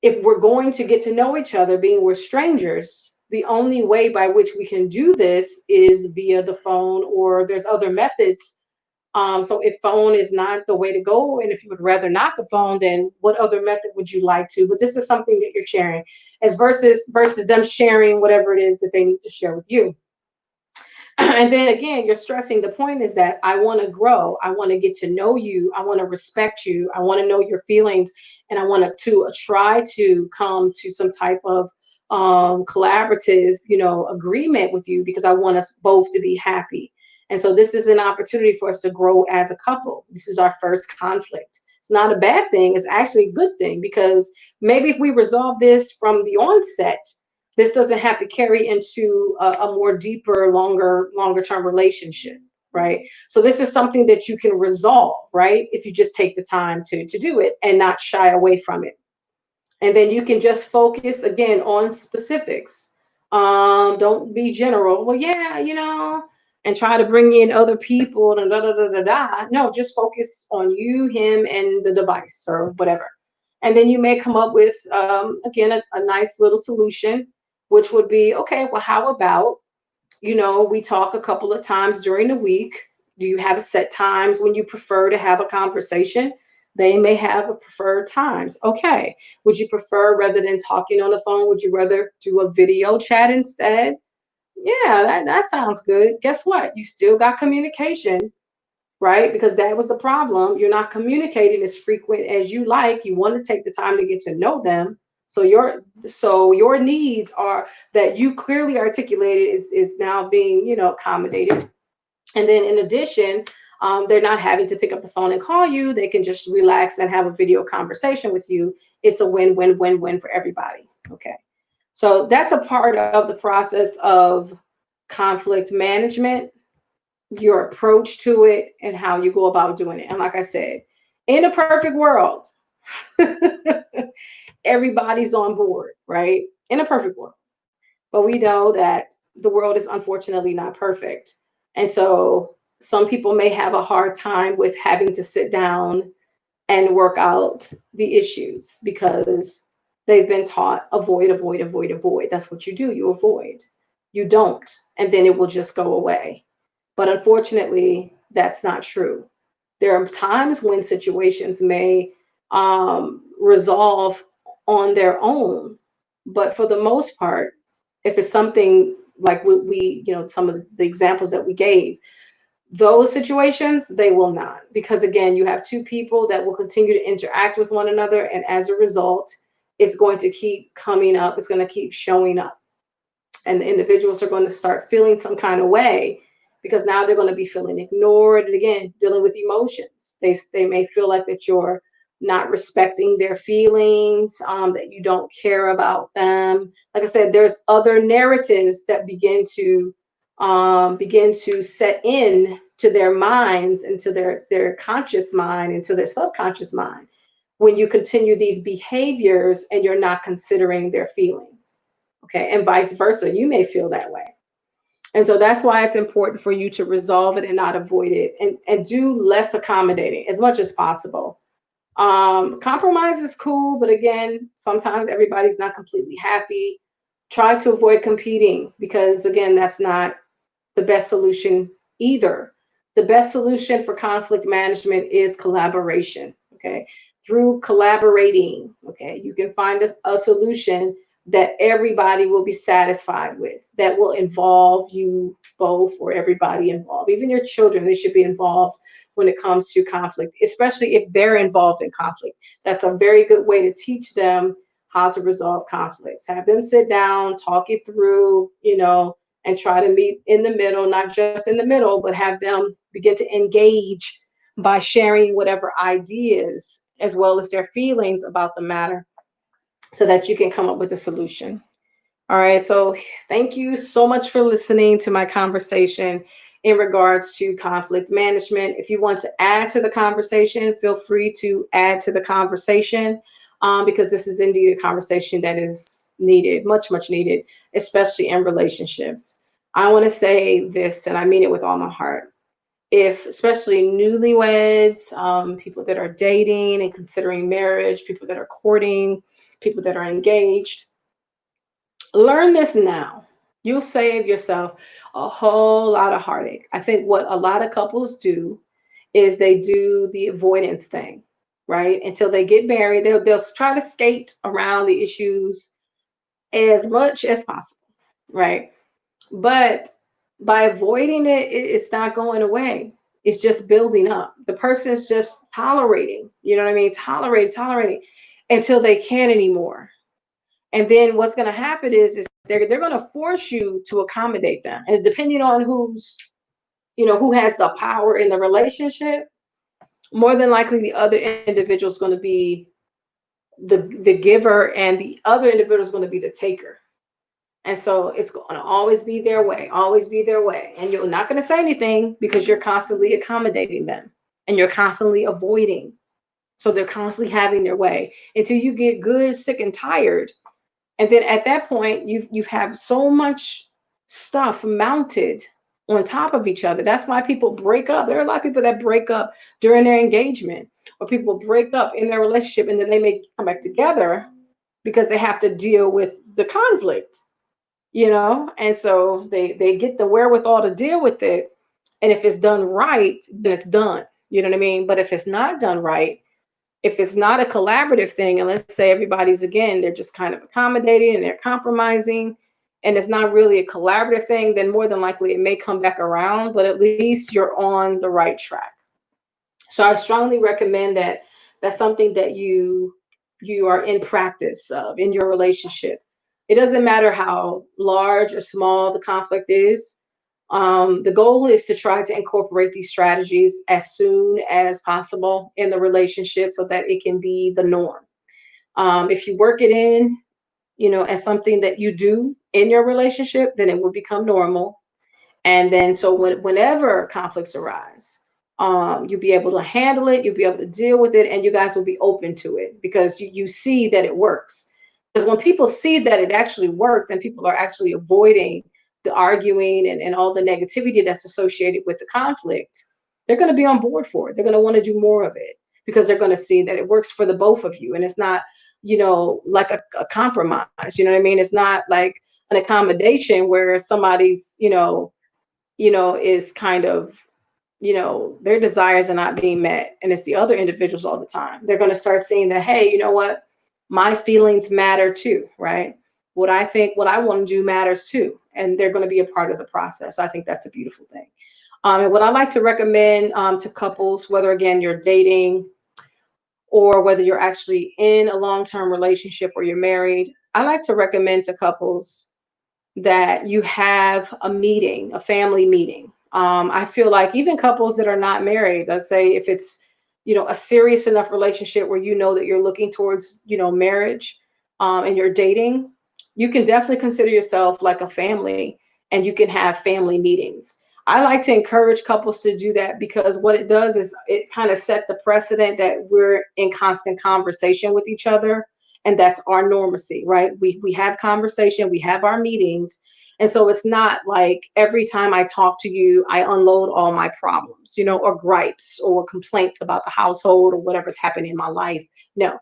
if we're going to get to know each other, being we're strangers, the only way by which we can do this is via the phone, or there's other methods. So if phone is not the way to go, and if you would rather not the phone, then what other method would you like to? But this is something that you're sharing, as versus them sharing whatever it is that they need to share with you. And then again, you're stressing the point is that I want to grow. I want to get to know you. I want to respect you. I want to know your feelings. And I want to try to come to some type of collaborative, agreement with you, because I want us both to be happy. And so this is an opportunity for us to grow as a couple. This is our first conflict. It's not a bad thing. It's actually a good thing, because maybe if we resolve this from the onset, This doesn't have to carry into a more deeper, longer term relationship, right? So this is something that you can resolve, right? If you just take the time to do it and not shy away from it. And then you can just focus again on specifics. Don't be general. Well, yeah, and try to bring in other people and da da da da da. No, just focus on you, him, and the device or whatever. And then you may come up with again a nice little solution, which would be okay. Well, how about we talk a couple of times during the week. Do you have a set times when you prefer to have a conversation? They may have a preferred times. Okay. Would you prefer rather than talking on the phone, would you rather do a video chat instead? Yeah, that sounds good. Guess what? You still got communication, right? Because that was the problem. You're not communicating as frequent as you like. You want to take the time to get to know them. So your needs are that you clearly articulated is now being accommodated. And then in addition, they're not having to pick up the phone and call you. They can just relax and have a video conversation with you. It's a win-win-win-win for everybody. Okay. So that's a part of the process of conflict management, your approach to it, and how you go about doing it. And like I said, in a perfect world, everybody's on board, right? In a perfect world. But we know that the world is unfortunately not perfect. And so some people may have a hard time with having to sit down and work out the issues because they've been taught avoid, avoid, avoid, avoid. That's what you do. You avoid. You don't. And then it will just go away. But unfortunately, that's not true. There are times when situations may resolve on their own. But for the most part, if it's something like some of the examples that we gave, those situations, they will not. Because again, you have two people that will continue to interact with one another. And as a result, it's going to keep coming up, it's going to keep showing up. And the individuals are going to start feeling some kind of way because now they're going to be feeling ignored and again dealing with emotions. They may feel like that you're not respecting their feelings, that you don't care about them. Like I said, there's other narratives that begin to set in to their minds, into their conscious mind, into their subconscious mind when you continue these behaviors and you're not considering their feelings. Okay, and vice versa, you may feel that way. And so that's why it's important for you to resolve it and not avoid it, and do less accommodating as much as possible. Compromise is cool, but again, sometimes everybody's not completely happy. Try to avoid competing because, again, that's not the best solution either. The best solution for conflict management is collaboration. Okay. Through collaborating, okay, you can find a solution that everybody will be satisfied with, that will involve you both or everybody involved. Even your children, they should be involved when it comes to conflict, especially if they're involved in conflict. That's a very good way to teach them how to resolve conflicts. Have them sit down, talk it through, and try to meet in the middle, not just in the middle, but have them begin to engage by sharing whatever ideas as well as their feelings about the matter so that you can come up with a solution. All right. So thank you so much for listening to my conversation in regards to conflict management. If you want to add to the conversation, feel free to add to the conversation, because this is indeed a conversation that is needed, much, much needed, especially in relationships. I want to say this, and I mean it with all my heart. If especially newlyweds, people that are dating and considering marriage, people that are courting, people that are engaged, learn this now. You'll save yourself a whole lot of heartache. I think what a lot of couples do is they do the avoidance thing, right? Until they get married, they'll try to skate around the issues as much as possible, right? But by avoiding it, it's not going away. It's just building up. The person's just tolerating, you know what I mean? Tolerating until they can't anymore. And then what's going to happen is they're going to force you to accommodate them. And depending on who has the power in the relationship, more than likely the other individual is going to be the giver and the other individual is going to be the taker. And so it's going to always be their way, always be their way. And you're not going to say anything because you're constantly accommodating them and you're constantly avoiding. So they're constantly having their way until you get good, sick, and tired. And then at that point, you've have so much stuff mounted on top of each other. That's why people break up. There are a lot of people that break up during their engagement, or people break up in their relationship and then they may come back together because they have to deal with the conflict, and so they get the wherewithal to deal with it. And if it's done right, then it's done. You know what I mean? But if it's not done right, if it's not a collaborative thing, and let's say everybody's, again, they're just kind of accommodating and they're compromising, and it's not really a collaborative thing, then more than likely it may come back around, but at least you're on the right track. So I strongly recommend that that's something that you are in practice of in your relationship. It doesn't matter how large or small the conflict is. The goal is to try to incorporate these strategies as soon as possible in the relationship so that it can be the norm. If you work it in, as something that you do in your relationship, then it will become normal. And then, so whenever conflicts arise, you'll be able to handle it, you'll be able to deal with it, and you guys will be open to it because you see that it works. Because when people see that it actually works and people are actually avoiding the arguing and all the negativity that's associated with the conflict, they're going to be on board for it. They're going to want to do more of it because they're going to see that it works for the both of you. And it's not, like a compromise. You know what I mean? It's not like an accommodation where somebody's, is kind of, their desires are not being met. And it's the other individuals all the time. They're going to start seeing that, hey, you know what? My feelings matter too, right? What I think, what I want to do matters too. And they're going to be a part of the process. So I think that's a beautiful thing. And what I like to recommend to couples, whether again you're dating or whether you're actually in a long-term relationship or you're married, I like to recommend to couples that you have a meeting, a family meeting. I feel like even couples that are not married, let's say if it's, a serious enough relationship where you know that you're looking towards, marriage, and you're dating, you can definitely consider yourself like a family and you can have family meetings. I like to encourage couples to do that because what it does is it kind of set the precedent that we're in constant conversation with each other, and that's our normacy, right? We have conversation, we have our meetings, and so it's not like every time I talk to you I unload all my problems, or gripes or complaints about the household or whatever's happening in my life. No.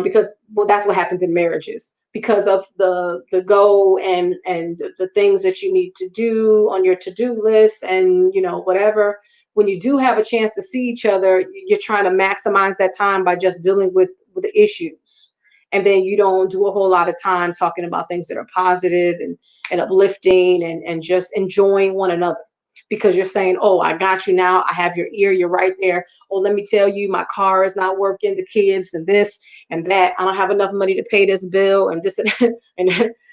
Because, well, that's what happens in marriages because of the go and the things that you need to do on your to-do list and whatever. When you do have a chance to see each other, you're trying to maximize that time by just dealing with the issues, and then you don't do a whole lot of time talking about things that are positive and uplifting and just enjoying one another, because you're saying, oh, I got you now, I have your ear, you're right there. Oh, let me tell you, my car is not working, the kids and this and that, I don't have enough money to pay this bill and this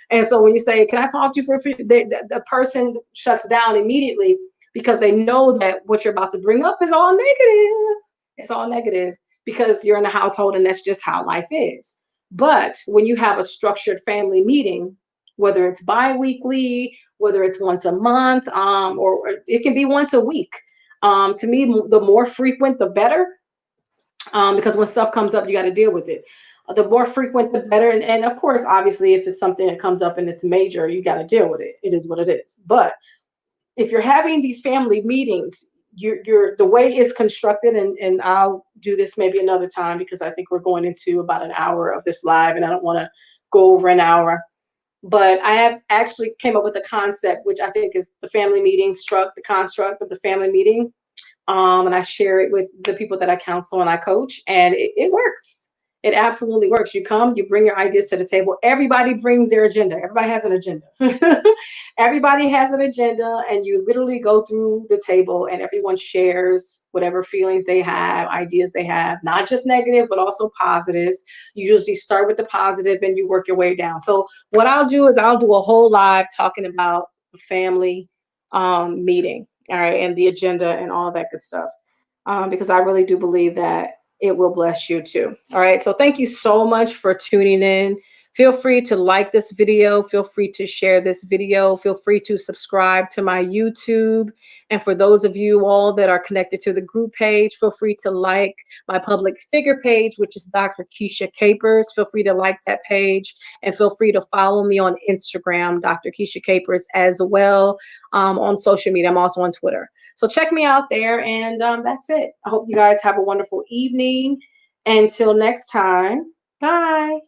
and so when you say, can I talk to you for a few, the person shuts down immediately because they know that what you're about to bring up is all negative. It's all negative because you're in a household and that's just how life is. But when you have a structured family meeting, whether it's bi-weekly, whether it's once a month, or it can be once a week. To me, the more frequent, the better, because when stuff comes up, you got to deal with it. The more frequent, the better. And of course, obviously, if it's something that comes up and it's major, you got to deal with it. It is what it is. But if you're having these family meetings, you're the way it's constructed, and I'll do this maybe another time because I think we're going into about an hour of this live, and I don't want to go over an hour. But I have actually came up with a concept, which I think is the family meeting struct, the construct of the family meeting. And I share it with the people that I counsel and I coach, and it works. It absolutely works. You come, you bring your ideas to the table. Everybody brings their agenda. Everybody has an agenda. Everybody has an agenda, and you literally go through the table, and everyone shares whatever feelings they have, ideas they have, not just negative, but also positives. You usually start with the positive and you work your way down. So what I'll do is I'll do a whole live talking about the family meeting, all right, and the agenda and all that good stuff, because I really do believe that it will bless you too. All right, so thank you so much for tuning in Feel free to like this video. Feel free to share this video. Feel free to subscribe to my YouTube. And for those of you all that are connected to the group page, feel free to like my public figure page, which is Dr. Keisha Capers. Feel free to like that page and feel free to follow me on Instagram, Dr. Keisha Capers, as well on social media. I'm also on Twitter. So check me out there. And that's it. I hope you guys have a wonderful evening. Until next time, bye.